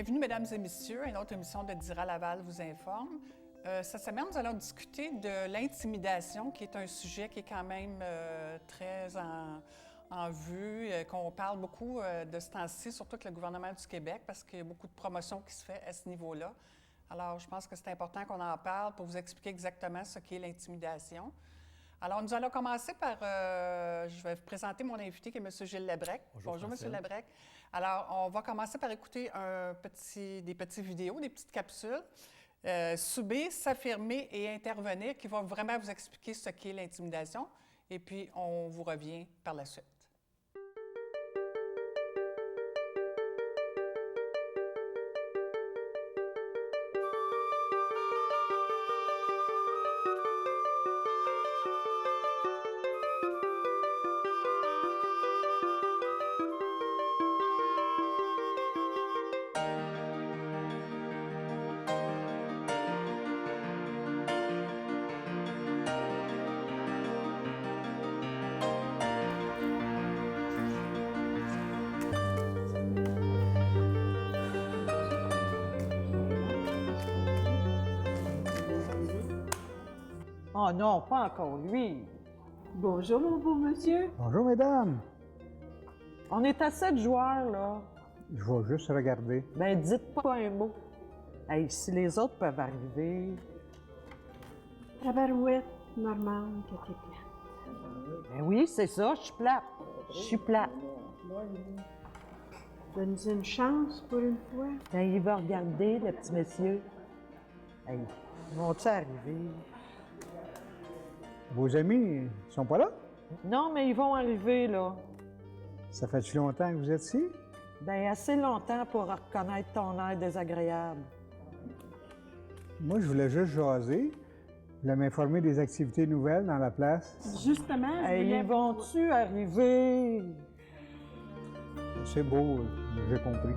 Bienvenue, mesdames et messieurs, à une autre émission de Dira Laval vous informe. Cette semaine, nous allons discuter de l'intimidation, qui est un sujet qui est quand même très en vue, qu'on parle beaucoup de ce temps-ci, surtout avec le gouvernement du Québec, parce qu'il y a beaucoup de promotion qui se fait à ce niveau-là. Alors, je pense que c'est important qu'on en parle pour vous expliquer exactement ce qu'est l'intimidation. Alors, nous allons commencer par, je vais vous présenter mon invité qui est M. Gilles Labrec. Bonjour M. Labrec. Alors, on va commencer par écouter des petites vidéos, des petites capsules. Subir, s'affirmer et intervenir, qui vont vraiment vous expliquer ce qu'est l'intimidation. Et puis, on vous revient par la suite. Oh non, pas encore lui. Bonjour, mon beau monsieur. Bonjour, mesdames. On est à 7 joueurs, là. Je vais juste regarder. Ben, dites pas un mot. Hey, si les autres peuvent arriver... Tabarouette, Normande, que t'es plate. Ben oui, c'est ça, je suis plate. Je suis plate. Donne-nous une chance pour une fois. Quand il va regarder, le petit monsieur... Hey, ils vont-ils arriver? Vos amis, ils sont pas là? Non, mais ils vont arriver, là. Ça fait-tu longtemps que vous êtes ici? Ben, assez longtemps pour reconnaître ton air désagréable. Moi, je voulais juste jaser. Je voulais m'informer des activités nouvelles dans la place. Justement, je Hey, voulais... ils vont-tu arriver? C'est beau, j'ai compris.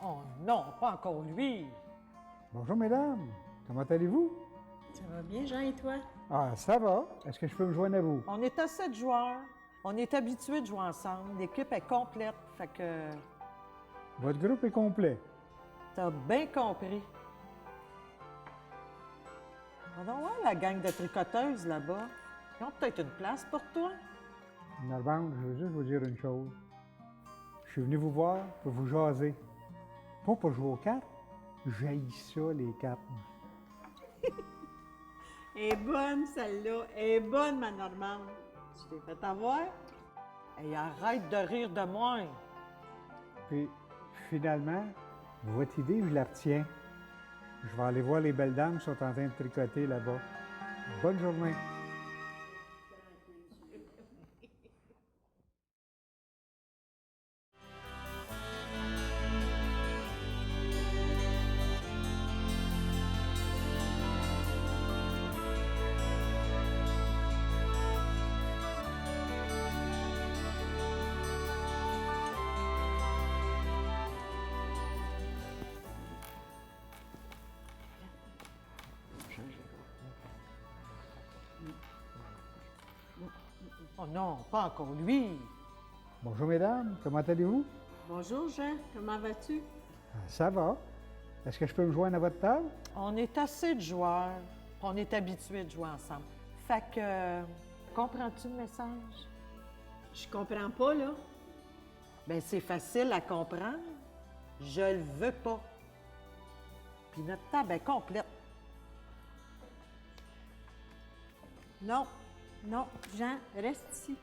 Oh non, pas encore lui. Bonjour, mesdames. Comment allez-vous? Ça va bien, Jean, et toi? Ah, ça va. Est-ce que je peux me joindre à vous? On est à 7 joueurs. On est habitués de jouer ensemble. L'équipe est complète, fait que Votre groupe est complet. t'as bien compris. On va voir la gang de tricoteuses là-bas. Ils ont peut-être une place pour toi. Normande, je veux juste vous dire une chose. Je suis venu vous voir pour vous jaser. Pas pour jouer aux cartes. J'haïs ça, les cartes. Elle est bonne, celle-là. Elle est bonne, ma Normande. Tu t'es fait avoir? Hey, arrête de rire de moi. Puis, finalement, votre idée, je la retiens. Je vais aller voir les belles dames qui sont en train de tricoter là-bas. Bonne journée. Oh non, pas encore lui. Bonjour, mesdames. Comment allez-vous? Bonjour, Jean. Comment vas-tu? Ça va. Est-ce que je peux me joindre à votre table? On est assez de joueurs. On est habitués de jouer ensemble. Fait que, comprends-tu le message? Je comprends pas, là. Ben, c'est facile à comprendre. Je le veux pas. Puis notre table est complète. Non, non, Jean, reste ici.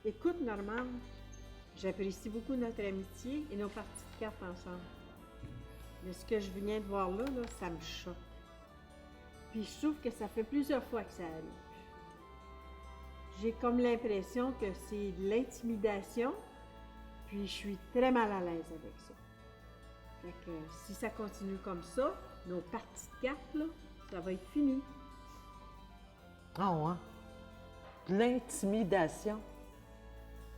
Écoute, Normande, j'apprécie beaucoup notre amitié et nos parties de cartes ensemble. Mais ce que je viens de voir là, ça me choque. Puis je trouve que ça fait plusieurs fois que ça arrive. J'ai comme l'impression que c'est de l'intimidation, puis je suis très mal à l'aise avec ça. Fait que si ça continue comme ça, nos parties de cartes, là, ça va être fini. Ah ouais? De l'intimidation.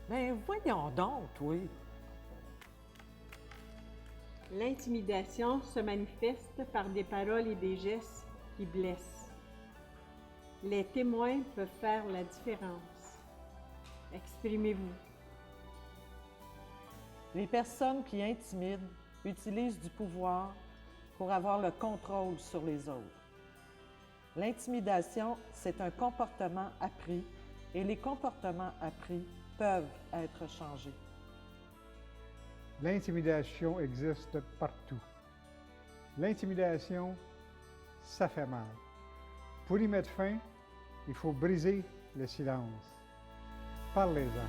Ben voyons donc, oui. L'intimidation se manifeste par des paroles et des gestes qui blessent. Les témoins peuvent faire la différence. Exprimez-vous. Les personnes qui intimident utilisent du pouvoir pour avoir le contrôle sur les autres. L'intimidation, c'est un comportement appris et les comportements appris peuvent être changés. L'intimidation existe partout. L'intimidation, ça fait mal. Pour y mettre fin, il faut briser le silence. Parlez-en.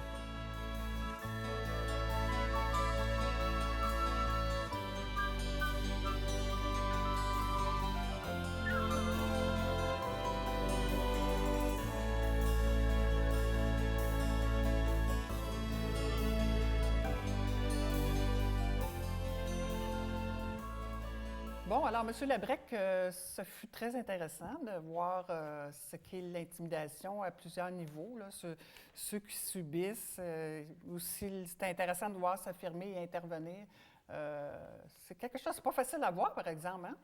Bon, alors, M. Labrec, ce fut très intéressant de voir ce qu'est l'intimidation à plusieurs niveaux, là, ceux qui subissent. Aussi, c'est intéressant de voir s'affirmer et intervenir. C'est quelque chose, c'est pas facile à voir, par exemple, hein?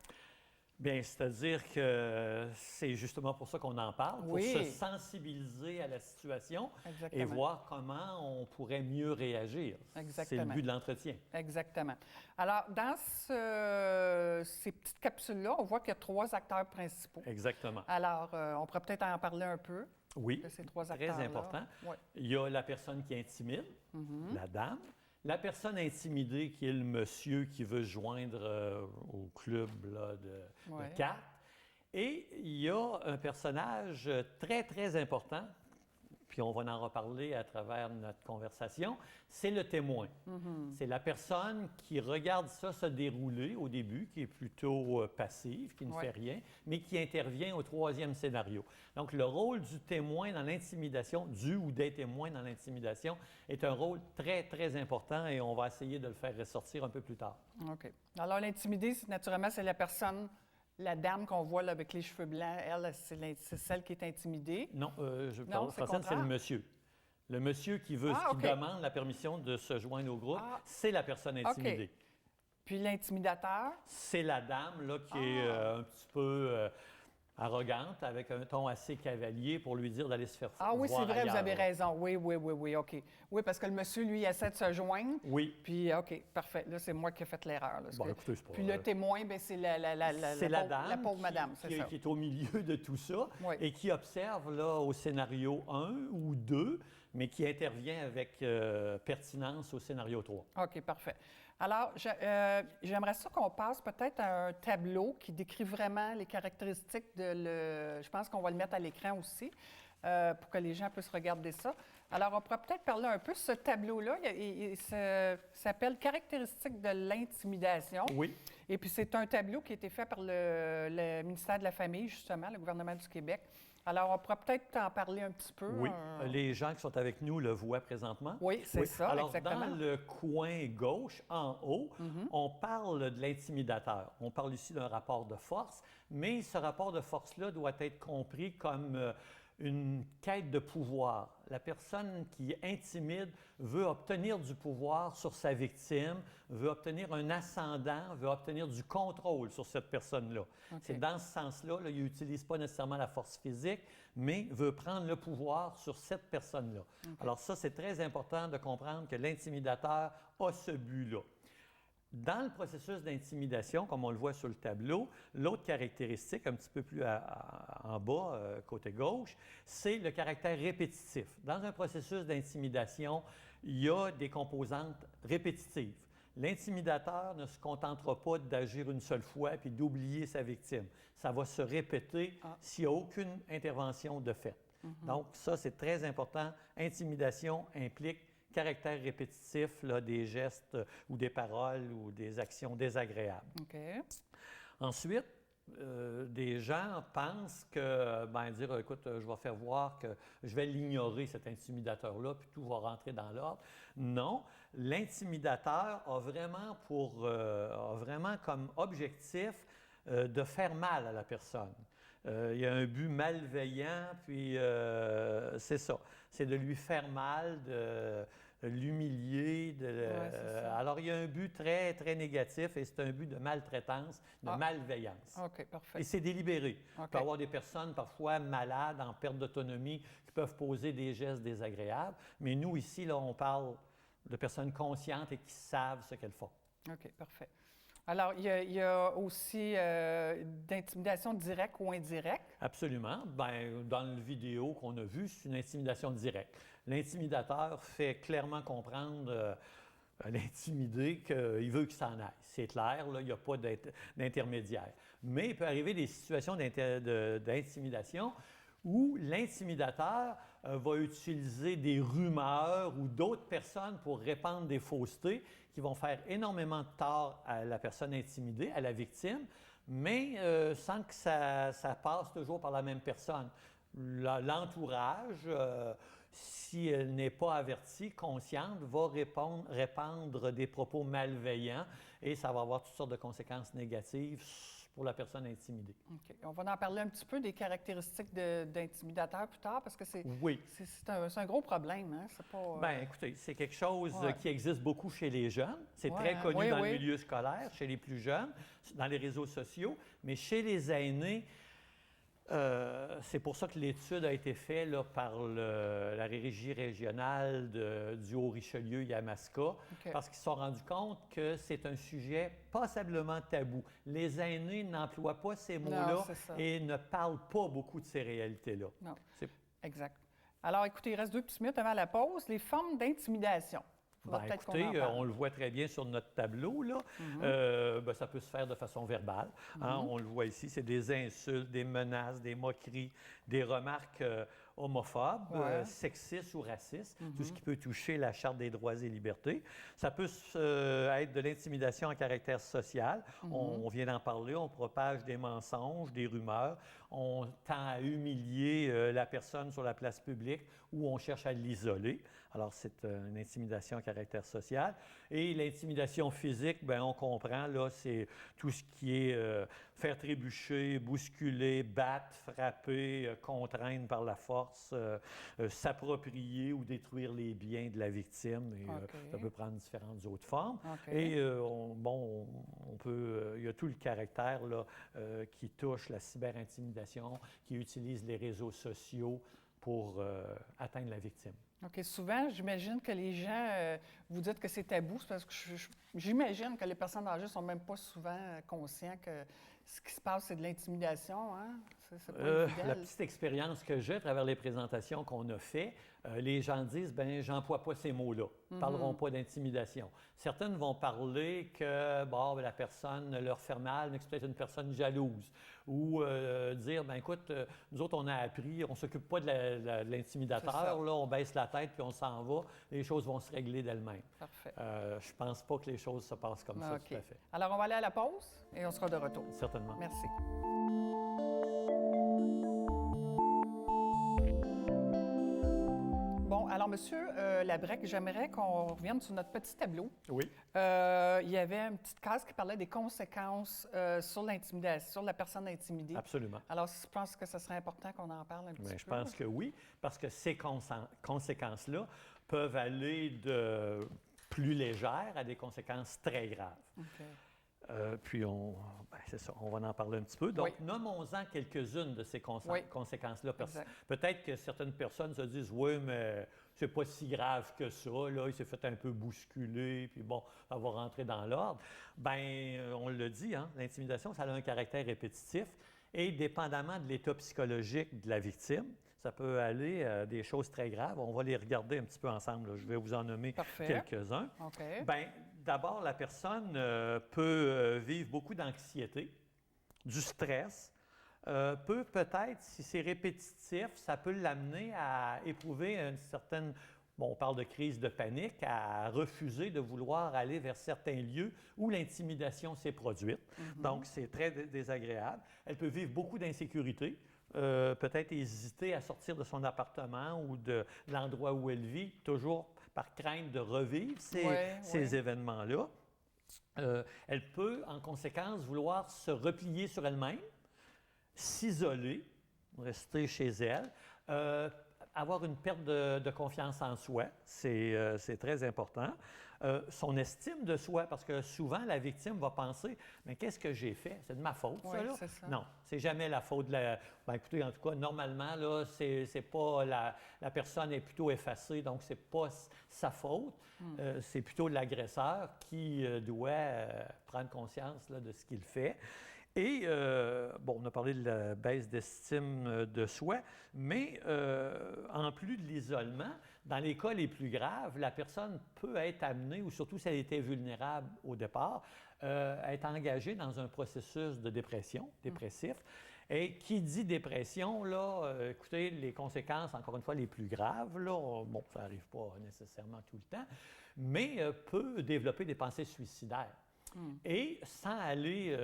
Bien, c'est-à-dire que c'est justement pour ça qu'on en parle, pour Oui. se sensibiliser à la situation Exactement. et voir comment on pourrait mieux réagir. C'est le Exactement. but de l'entretien. Exactement. Alors, dans ces petites capsules-là, on voit qu'il y a 3 acteurs principaux. Exactement. Alors, on pourrait peut-être en parler un peu Oui, de ces 3 très acteurs-là. important. Ouais. Il y a la personne qui intimide, la dame. La personne intimidée, qui est le monsieur qui veut se joindre au club là, de Ouais. cartes. Et il y a un personnage très, très important, puis on va en reparler à travers notre conversation, c'est le témoin. C'est la personne qui regarde ça se dérouler au début, qui est plutôt passive, qui ne Ouais. fait rien, mais qui intervient au 3e scénario. Donc, le rôle du témoin dans l'intimidation, du ou des témoins dans l'intimidation, est un rôle très, très important et on va essayer de le faire ressortir un peu plus tard. OK. Alors, l'intimidée, naturellement, c'est la personne, la dame qu'on voit là, avec les cheveux blancs. Elle, c'est celle qui est intimidée. Non, je Non, parle c'est le français, c'est le contraire. monsieur. Le monsieur qui veut, Ah, qui OK. demande la permission de se joindre au groupe, Ah. c'est la personne intimidée. Puis l'intimidateur, C'est la dame là, qui est un petit peu arrogante, avec un ton assez cavalier pour lui dire d'aller se faire ah oui, voir c'est vrai, ailleurs, vous avez là. raison. Oui, OK. Oui, parce que le monsieur, lui, essaie de se joindre. Oui. Puis, OK, parfait. Là, c'est moi qui ai fait l'erreur. là, parce Bon, que- écoutez, c'est pas... Puis le témoin, bien, c'est c'est la dame la pauvre qui- madame, qui, c'est ça. qui est au milieu de tout ça Oui. et qui observe là, au scénario 1 ou 2, mais qui intervient avec pertinence au scénario 3. OK, parfait. Alors, j'aimerais ça qu'on passe peut-être à un tableau qui décrit vraiment les caractéristiques Je pense qu'on va le mettre à l'écran aussi pour que les gens puissent regarder ça. Alors, on pourrait peut-être parler un peu. Ce tableau-là, il s'appelle « Caractéristiques de l'intimidation ». Oui. Et puis, c'est un tableau qui a été fait par le ministère de la Famille, justement, le gouvernement du Québec. Alors, on pourrait peut-être en parler un petit peu. Oui, les gens qui sont avec nous le voient présentement. Oui, c'est ça, Alors, exactement. dans le coin gauche, en haut, on parle de l'intimidateur. On parle ici d'un rapport de force, mais ce rapport de force-là doit être compris comme une quête de pouvoir. La personne qui intimide veut obtenir du pouvoir sur sa victime, veut obtenir un ascendant, veut obtenir du contrôle sur cette personne-là. OK. C'est dans ce sens-là, là, il n'utilise pas nécessairement la force physique, mais veut prendre le pouvoir sur cette personne-là. Alors ça, c'est très important de comprendre que l'intimidateur a ce but-là. Dans le processus d'intimidation, comme on le voit sur le tableau, l'autre caractéristique, un petit peu plus en bas, côté gauche, c'est le caractère répétitif. Dans un processus d'intimidation, il y a des composantes répétitives. L'intimidateur ne se contentera pas d'agir une seule fois puis d'oublier sa victime. Ça va se répéter s'il n'y a aucune intervention de fait. Donc ça, c'est très important. Intimidation implique caractère répétitif là, des gestes ou des paroles ou des actions désagréables. OK. Ensuite, des gens pensent que, dire, écoute, je vais faire voir que je vais l'ignorer, cet intimidateur-là, puis tout va rentrer dans l'ordre. Non, l'intimidateur a vraiment comme objectif de faire mal à la personne. Il y a un but malveillant, puis c'est ça. C'est de lui faire mal, de l'humilier. Alors, il y a un but très, très négatif et c'est un but de maltraitance, de malveillance. OK, parfait. Et c'est délibéré. OK. Il peut y avoir des personnes parfois malades, en perte d'autonomie, qui peuvent poser des gestes désagréables. Mais nous, ici, là, on parle de personnes conscientes et qui savent ce qu'elles font. OK, parfait. Alors, il y a aussi d'intimidation directe ou indirecte. Absolument. Dans le vidéo qu'on a vu, c'est une intimidation directe. L'intimidateur fait clairement comprendre à l'intimidé qu'il veut qu'il s'en aille. C'est clair, là, il n'y a pas d'intermédiaire. Mais il peut arriver des situations d'intimidation où l'intimidateur va utiliser des rumeurs ou d'autres personnes pour répandre des faussetés qui vont faire énormément de tort à la personne intimidée, à la victime, mais sans que ça passe toujours par la même personne. L'entourage, si elle n'est pas avertie, consciente, va répandre des propos malveillants et ça va avoir toutes sortes de conséquences négatives pour la personne intimidée. OK. On va en parler un petit peu des caractéristiques d'intimidateur plus tard parce que c'est un gros problème. Hein? C'est pas, écoutez, c'est quelque chose qui existe beaucoup chez les jeunes. C'est très connu dans le milieu scolaire, chez les plus jeunes, dans les réseaux sociaux. Mais chez les aînés, c'est pour ça que l'étude a été faite là, par la régie régionale du Haut-Richelieu-Yamaska, parce qu'ils se sont rendus compte que c'est un sujet passablement tabou. Les aînés n'emploient pas ces mots-là et ne parlent pas beaucoup de ces réalités-là. Non, exact. Alors, écoutez, il reste 2 petites minutes avant la pause. Les formes d'intimidation. Écoutez, on le voit très bien sur notre tableau, là. Ça peut se faire de façon verbale. Hein, on le voit ici, c'est des insultes, des menaces, des moqueries, des remarques homophobes, sexistes ou racistes, tout ce qui peut toucher la Charte des droits et libertés. Ça peut être de l'intimidation en caractère social. On vient d'en parler, on propage des mensonges, des rumeurs, on tend à humilier la personne sur la place publique ou on cherche à l'isoler. Alors, c'est une intimidation à caractère social. Et l'intimidation physique, on comprend, là, c'est tout ce qui est faire trébucher, bousculer, battre, frapper, contraindre par la force, s'approprier ou détruire les biens de la victime. Et, ça peut prendre différentes autres formes. Et il y a tout le caractère là, qui touche la cyberintimidation, qui utilise les réseaux sociaux pour atteindre la victime. OK. Souvent, j'imagine que les gens, vous dites que c'est tabou, c'est parce que j'imagine que les personnes âgées ne sont même pas souvent conscients que ce qui se passe, c'est de l'intimidation. Hein? C'est pas évident. La petite expérience que j'ai à travers les présentations qu'on a faites, les gens disent, j'emploie pas ces mots-là. Ils ne parleront pas d'intimidation. Certaines vont parler que la personne leur fait mal, mais que c'est peut-être une personne jalouse. Ou dire, écoute, nous autres, on a appris, on ne s'occupe pas de l'intimidateur, là, on baisse la tête puis on s'en va, les choses vont se régler d'elles-mêmes. Parfait. Je ne pense pas que les choses se passent comme ça, tout à fait. Alors, on va aller à la pause et on sera de retour. Certainement. Merci. Bon, alors, Monsieur Labrec, j'aimerais qu'on revienne sur notre petit tableau. Oui. Il y avait une petite case qui parlait des conséquences sur l'intimidation, sur la personne intimidée. Absolument. Alors, je pense que ce serait important qu'on en parle un petit peu. Je pense que oui, parce que ces conséquences-là peuvent aller de plus légères à des conséquences très graves. Puis, c'est ça, on va en parler un petit peu. Donc, nommons-en quelques-unes de ces conséquences-là. Peut-être que certaines personnes se disent, oui, mais c'est pas si grave que ça, là, il s'est fait un peu bousculer, puis ça va rentrer dans l'ordre. On le dit, hein, l'intimidation, ça a un caractère répétitif et dépendamment de l'état psychologique de la victime, ça peut aller à des choses très graves. On va les regarder un petit peu ensemble, là. Je vais vous en nommer quelques-uns. D'abord, la personne peut vivre beaucoup d'anxiété, du stress, peut-être, si c'est répétitif, ça peut l'amener à éprouver une certaine bon, on parle de crise de panique, à refuser de vouloir aller vers certains lieux où l'intimidation s'est produite. Donc, c'est très désagréable. Elle peut vivre beaucoup d'insécurité. Peut-être hésiter à sortir de son appartement ou de l'endroit où elle vit, toujours par crainte de revivre ces événements-là. Elle peut, en conséquence, vouloir se replier sur elle-même, s'isoler, rester chez elle, avoir une perte de confiance en soi, c'est très important. Son estime de soi, parce que souvent, la victime va penser « Mais qu'est-ce que j'ai fait? C'est de ma faute, ça, là? » Non, c'est jamais la faute de la... Ben, écoutez, en tout cas, normalement, là, c'est pas la personne est plutôt effacée, donc c'est pas sa faute. C'est plutôt l'agresseur qui doit prendre conscience là, de ce qu'il fait. Et, bon, on a parlé de la baisse d'estime de soi, mais en plus de l'isolement, dans les cas les plus graves, la personne peut être amenée, ou surtout si elle était vulnérable au départ, à être engagée dans un processus de dépression, dépressif. Et qui dit dépression, là, écoutez, les conséquences, encore une fois, les plus graves, là, bon, ça n'arrive pas nécessairement tout le temps, mais peut développer des pensées suicidaires. Et sans aller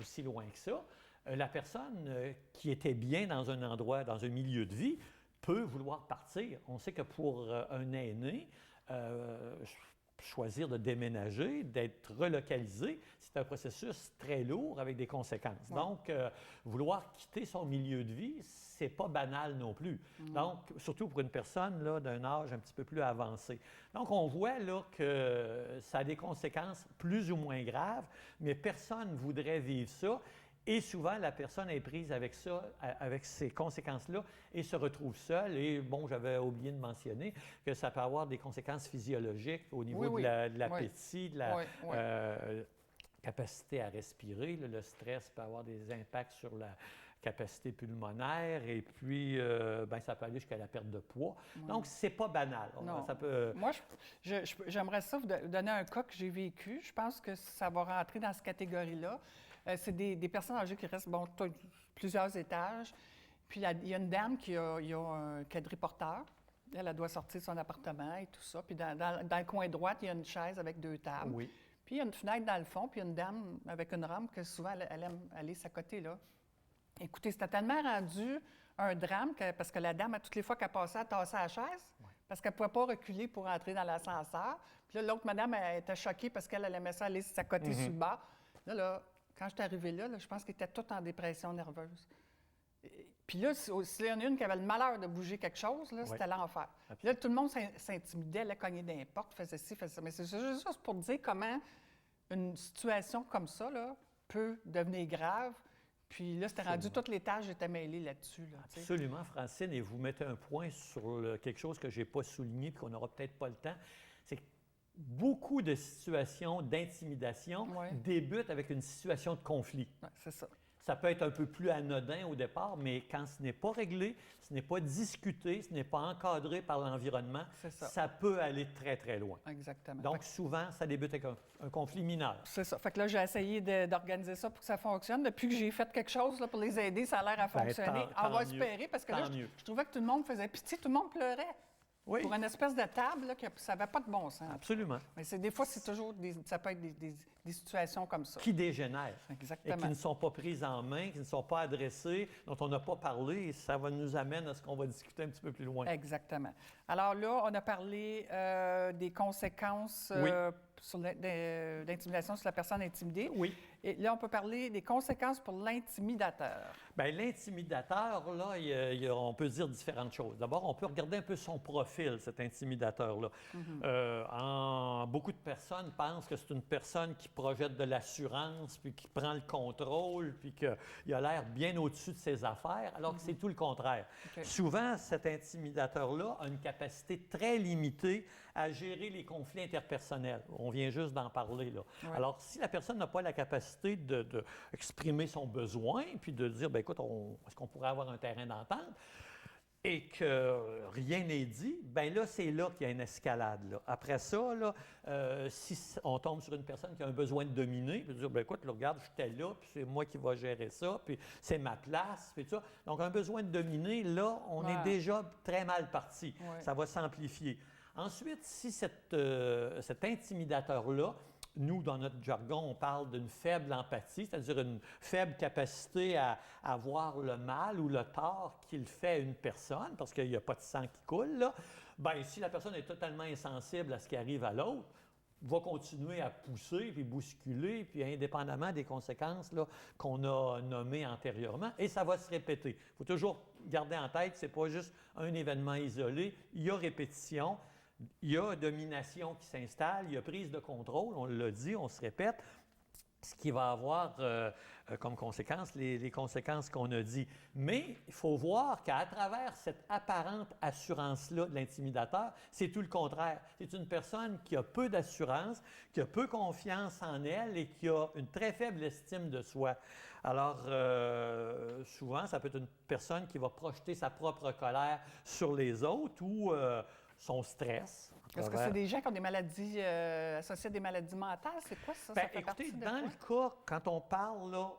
aussi loin que ça, la personne qui était bien dans un endroit, dans un milieu de vie, peut vouloir partir. On sait que pour un aîné, choisir de déménager, d'être relocalisé, c'est un processus très lourd avec des conséquences. Donc, vouloir quitter son milieu de vie, c'est pas banal non plus. Donc, surtout pour une personne là, d'un âge un petit peu plus avancé. Donc, on voit là que ça a des conséquences plus ou moins graves, mais personne ne voudrait vivre ça. Et souvent, la personne est prise avec ça, avec ces conséquences-là, et se retrouve seule. Et bon, j'avais oublié de mentionner que ça peut avoir des conséquences physiologiques au niveau de l'appétit, de la capacité à respirer. Le stress peut avoir des impacts sur la capacité pulmonaire, et puis ben, ça peut aller jusqu'à la perte de poids. Donc, c'est pas banal. Ça peut... Moi, j'aimerais ça vous donner un cas que j'ai vécu. Je pense que ça va rentrer dans cette catégorie-là. C'est des personnes âgées qui restent plusieurs étages. Puis il y a une dame qui a un quadriporteur. Elle doit sortir de son appartement et tout ça. Puis dans le coin droit, il y a une chaise avec 2 tables. Oui. Puis il y a une fenêtre dans le fond, puis il y a une dame avec une rampe que souvent elle aime aller s'accoter là. Écoutez, c'était tellement rendu un drame parce que la dame, à toutes les fois qu'elle passait, elle tassait la chaise parce qu'elle ne pouvait pas reculer pour entrer dans l'ascenseur. Puis là, l'autre madame, elle était choquée parce qu'elle aimait ça aller s'accoter sur le bas. Là, quand je suis arrivée là, je pense qu'elle était toute en dépression nerveuse. Puis là, s'il y en a une qui avait le malheur de bouger quelque chose, là, c'était l'enfer. Puis là, tout le monde s'intimidait, allait cogner dans les portes, faisait ci, faisait ça. Mais c'est juste pour dire comment une situation comme ça là, peut devenir grave. Puis là, c'était rendu, tout l'étage était mêlé là-dessus. Là, absolument, Francine, et vous mettez un point sur quelque chose que je n'ai pas souligné et qu'on n'aura peut-être pas le temps. C'est que beaucoup de situations d'intimidation débutent avec une situation de conflit. C'est ça. Ça peut être un peu plus anodin au départ, mais quand ce n'est pas réglé, ce n'est pas discuté, ce n'est pas encadré par l'environnement, ça peut aller très, très loin. Exactement. Donc, souvent, ça débute avec un conflit mineur. C'est ça. Fait que là, j'ai essayé d'organiser ça pour que ça fonctionne. Depuis que j'ai fait quelque chose là, pour les aider, ça a l'air à fonctionner. On va espérer, parce que là, je trouvais que tout le monde faisait pitié, tout le monde pleurait. Oui. Pour une espèce de table, là, ça n'avait pas de bon sens. Absolument. Mais des fois, c'est toujours ça peut être des situations comme ça. Qui dégénèrent. Exactement. Et qui ne sont pas prises en main, qui ne sont pas adressées, dont on n'a pas parlé, et ça va nous amener à ce qu'on va discuter un petit peu plus loin. Exactement. Alors là, on a parlé des conséquences d'intimidation sur la personne intimidée. Oui. Et là, on peut parler des conséquences pour l'intimidateur. Bien, l'intimidateur, là, on peut dire différentes choses. D'abord, on peut regarder un peu son profil, cet intimidateur-là. Beaucoup de personnes pensent que c'est une personne qui projette de l'assurance, puis qui prend le contrôle, puis qu'il a l'air bien au-dessus de ses affaires, alors que c'est tout le contraire. Souvent, cet intimidateur-là a une capacité très limitée à gérer les conflits interpersonnels. On vient juste d'en parler, là. Alors, si la personne n'a pas la capacité d'exprimer son besoin, puis de dire, bien, écoute, est-ce qu'on pourrait avoir un terrain d'entente, et que rien n'est dit, bien là, c'est là qu'il y a une escalade. Là. Après ça, là, si on tombe sur une personne qui a un besoin de dominer, puis dire, bien, écoute, là, regarde, j'étais là, puis c'est moi qui vais gérer ça, puis c'est ma place, puis tout ça. Donc, un besoin de dominer, là, on est déjà très mal parti. Ça va s'amplifier. Ensuite, si cet intimidateur-là, nous, dans notre jargon, on parle d'une faible empathie, c'est-à-dire une faible capacité à voir le mal ou le tort qu'il fait à une personne, parce qu'il n'y a pas de sang qui coule, là, bien, si la personne est totalement insensible à ce qui arrive à l'autre, va continuer à pousser, puis bousculer, puis indépendamment des conséquences là, qu'on a nommées antérieurement, et ça va se répéter. Il faut toujours garder en tête que ce n'est pas juste un événement isolé, il y a répétition, il y a domination qui s'installe, il y a prise de contrôle, on l'a dit, on se répète, ce qui va avoir comme conséquence les conséquences qu'on a dit. Mais il faut voir qu'à travers cette apparente assurance-là de l'intimidateur, c'est tout le contraire. C'est une personne qui a peu d'assurance, qui a peu confiance en elle et qui a une très faible estime de soi. Alors, souvent, ça peut être une personne qui va projeter sa propre colère sur les autres ou son stress. Est-ce que c'est des gens qui ont des maladies associées à des maladies mentales? C'est quoi ça? Bien, Ça fait écoutez, partie de dans quoi? le cas, quand on parle, là,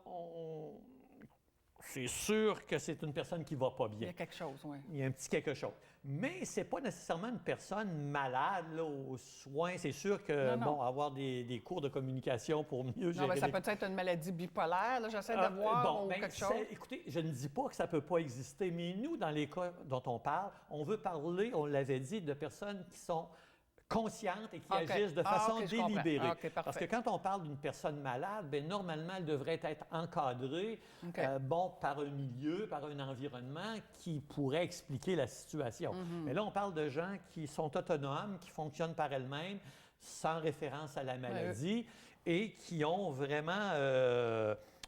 c'est sûr que c'est une personne qui ne va pas Il y bien. a quelque chose, oui. Il y a un petit quelque chose. Mais ce n'est pas nécessairement une personne malade là, aux soins. C'est sûr que, Non. bon, avoir des cours de communication pour mieux Non, gérer mais ça les- peut être une maladie bipolaire, là, j'essaie de voir, ou ben, quelque chose. écoutez, je ne dis pas que ça ne peut pas exister, mais nous, dans les cas dont on parle, on veut parler, on l'avait dit, de personnes qui sont conscientes et qui OK. agissent de Ah, façon OK, je comprends. délibérée. Ah, OK, parfait. Parce que quand on parle d'une personne malade, bien, normalement, elle devrait être encadrée OK. par un milieu, par un environnement qui pourrait expliquer la situation. Mm-hmm. Mais là, on parle de gens qui sont autonomes, qui fonctionnent par elles-mêmes, sans référence à la maladie, et qui ont vraiment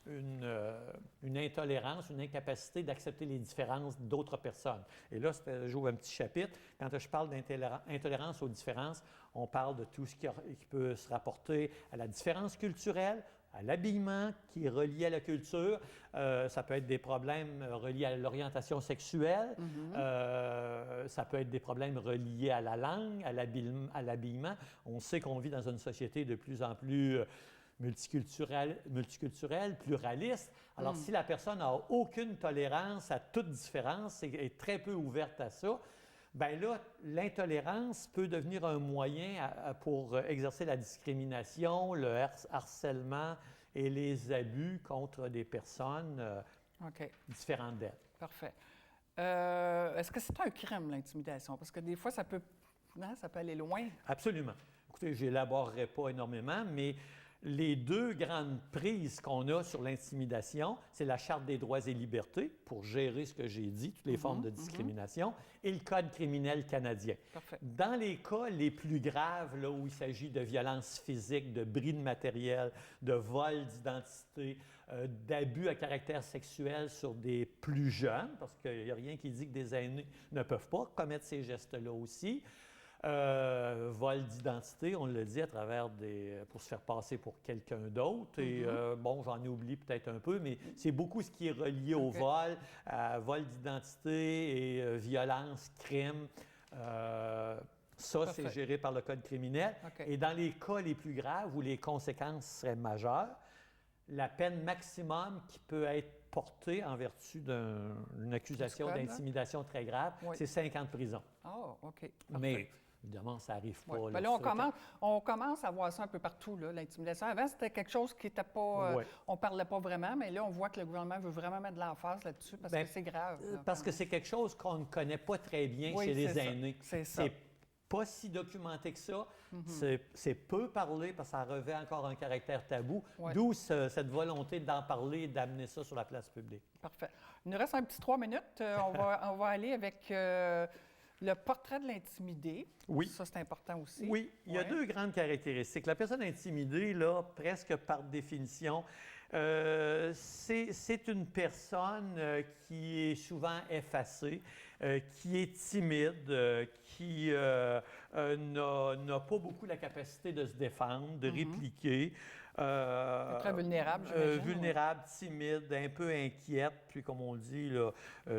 une intolérance, une incapacité d'accepter les différences d'autres personnes. Et là, j'ouvre un petit chapitre. Quand je parle d'intolérance aux différences, on parle de tout ce qui peut se rapporter à la différence culturelle, à l'habillement qui est relié à la culture. Ça peut être des problèmes reliés à l'orientation sexuelle. Ça peut être des problèmes reliés à la langue, à l'habillement. On sait qu'on vit dans une société de plus en plus multiculturelle, pluraliste. Alors, si la personne n'a aucune tolérance à toute différence et est très peu ouverte à ça, bien là, l'intolérance peut devenir un moyen pour exercer la discrimination, le harcèlement et les abus contre des personnes OK, différentes d'elles. parfait. Est-ce que c'est un crime, l'intimidation? Parce que des fois, ça peut aller loin. Absolument. Écoutez, je n'élaborerai pas énormément, mais les deux grandes prises qu'on a sur l'intimidation, c'est la Charte des droits et libertés pour gérer ce que j'ai dit, toutes les formes de discrimination, et le Code criminel canadien. Parfait. Dans les cas les plus graves, là, où il s'agit de violences physiques, de bris de matériel, de vol d'identité, d'abus à caractère sexuel sur des plus jeunes, parce qu'il n'y a rien qui dit que des aînés ne peuvent pas commettre ces gestes-là aussi, vol d'identité, on le dit, à travers pour se faire passer pour quelqu'un d'autre. Et bon, j'en ai oublié peut-être un peu, mais c'est beaucoup ce qui est relié au vol, vol d'identité et violence, crime. Ça, c'est géré par le Code criminel. OK. Et dans les cas les plus graves où les conséquences seraient majeures, la peine maximum qui peut être portée en vertu d'une accusation Du code, là? d'intimidation très grave, Oui. c'est 5 ans de prison. Ah, OK. Parfait. Mais évidemment, ça n'arrive pas. Ouais. là, Ben là, fréquemment. on commence à voir ça un peu partout, là, l'intimidation. Avant, c'était quelque chose qui n'était pas... Ouais. on ne parlait pas vraiment, mais là, on voit que le gouvernement veut vraiment mettre de l'emphase là-dessus parce Ben, que c'est grave. là, Parce quand que même. c'est quelque chose qu'on ne connaît pas très bien Oui, chez les c'est ça. aînés. C'est ça. C'est pas si documenté que ça. C'est peu parlé parce que ça revêt encore un caractère tabou. Ouais. D'où cette volonté d'en parler et d'amener ça sur la place publique. Parfait. Il nous reste un petit 3 minutes. On va aller avec le portrait de l'intimidé. Oui. Ça, c'est important aussi. Oui, il y a Ouais. deux grandes caractéristiques. La personne intimidée, là, presque par définition, c'est une personne qui est souvent effacée, qui est timide, qui n'a pas beaucoup la capacité de se défendre, de répliquer. Très vulnérable, j'imagine. Vulnérable, timide, un peu inquiète, puis comme on le dit, là,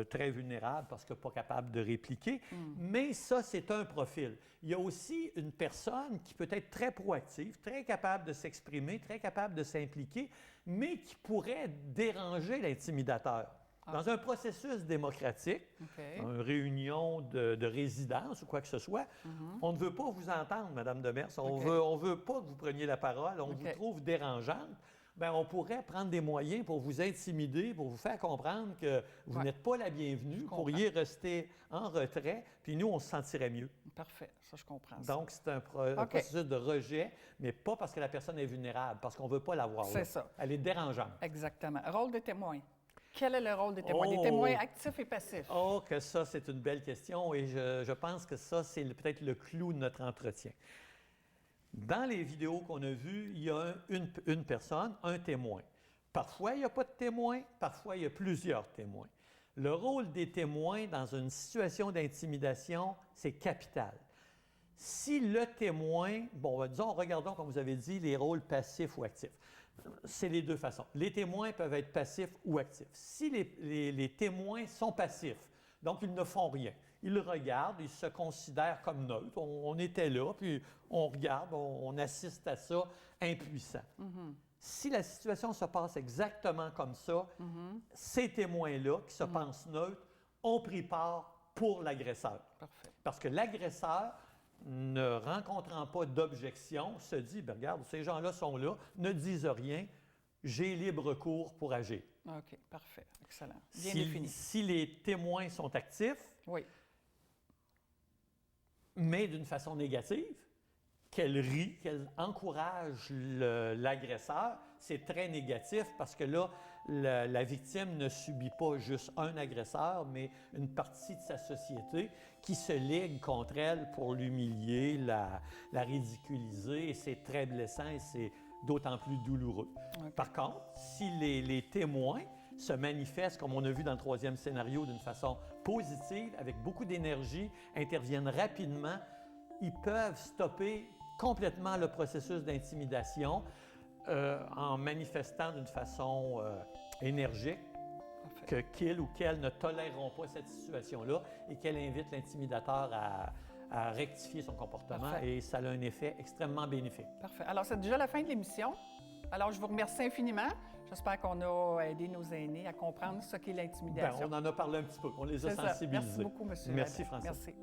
très vulnérable parce que pas capable de répliquer. Mais ça, c'est un profil. Il y a aussi une personne qui peut être très proactive, très capable de s'exprimer, très capable de s'impliquer, mais qui pourrait déranger l'intimidateur. Dans un processus démocratique, OK. une réunion de résidence ou quoi que ce soit, on ne veut pas vous entendre, Madame Demers. OK. On veut pas que vous preniez la parole. On OK. vous trouve dérangeante. Bien, on pourrait prendre des moyens pour vous intimider, pour vous faire comprendre que vous Ouais. n'êtes pas la bienvenue. Vous comprends. pourriez rester en retrait, puis nous, on se sentirait mieux. Parfait. Ça, je comprends. ça. Donc, c'est un processus de rejet, mais pas parce que la personne est vulnérable, parce qu'on ne veut pas la voir C'est là. ça. Elle est dérangeante. Exactement. Rôle des témoins. Quel est le rôle des témoins? Des Oh! témoins actifs et passifs. Oh, que ça, c'est une belle question et je pense que ça, c'est peut-être le clou de notre entretien. Dans les vidéos qu'on a vues, il y a une personne, un témoin. Parfois, il n'y a pas de témoin, parfois, il y a plusieurs témoins. Le rôle des témoins dans une situation d'intimidation, c'est capital. Si le témoin, bon, disons, regardons, comme vous avez dit, les rôles passifs ou actifs. C'est les deux façons. Les témoins peuvent être passifs ou actifs. Si les témoins sont passifs, donc ils ne font rien, ils regardent, ils se considèrent comme neutres. On était là, puis on regarde, on assiste à ça, impuissant. Si la situation se passe exactement comme ça, ces témoins-là, qui se pensent neutres, ont pris part pour l'agresseur. Parfait. Parce que l'agresseur, ne rencontrant pas d'objection, se dit, ben regarde, ces gens-là sont là, ne disent rien, j'ai libre cours pour agir. OK. Parfait. Excellent. Bien défini. Si les témoins sont actifs, Oui. mais d'une façon négative, qu'elle rit, qu'elle encourage l'agresseur, c'est très négatif parce que là, la victime ne subit pas juste un agresseur, mais une partie de sa société qui se ligue contre elle pour l'humilier, la ridiculiser, et c'est très blessant et c'est d'autant plus douloureux. OK. Par contre, si les témoins se manifestent, comme on a vu dans le troisième scénario, d'une façon positive, avec beaucoup d'énergie, interviennent rapidement, ils peuvent stopper complètement le processus d'intimidation en manifestant d'une façon énergique Parfait. qu'il ou qu'elle ne toléreront pas cette situation-là et qu'elle invite l'intimidateur à rectifier son comportement Parfait. et ça a un effet extrêmement bénéfique. Parfait. Alors, c'est déjà la fin de l'émission. Alors, je vous remercie infiniment. J'espère qu'on a aidé nos aînés à comprendre ce qu'est Ben, l'intimidation. on en a parlé un petit peu, on les a C'est ça. sensibilisés. Merci beaucoup, M. Merci, François. Merci.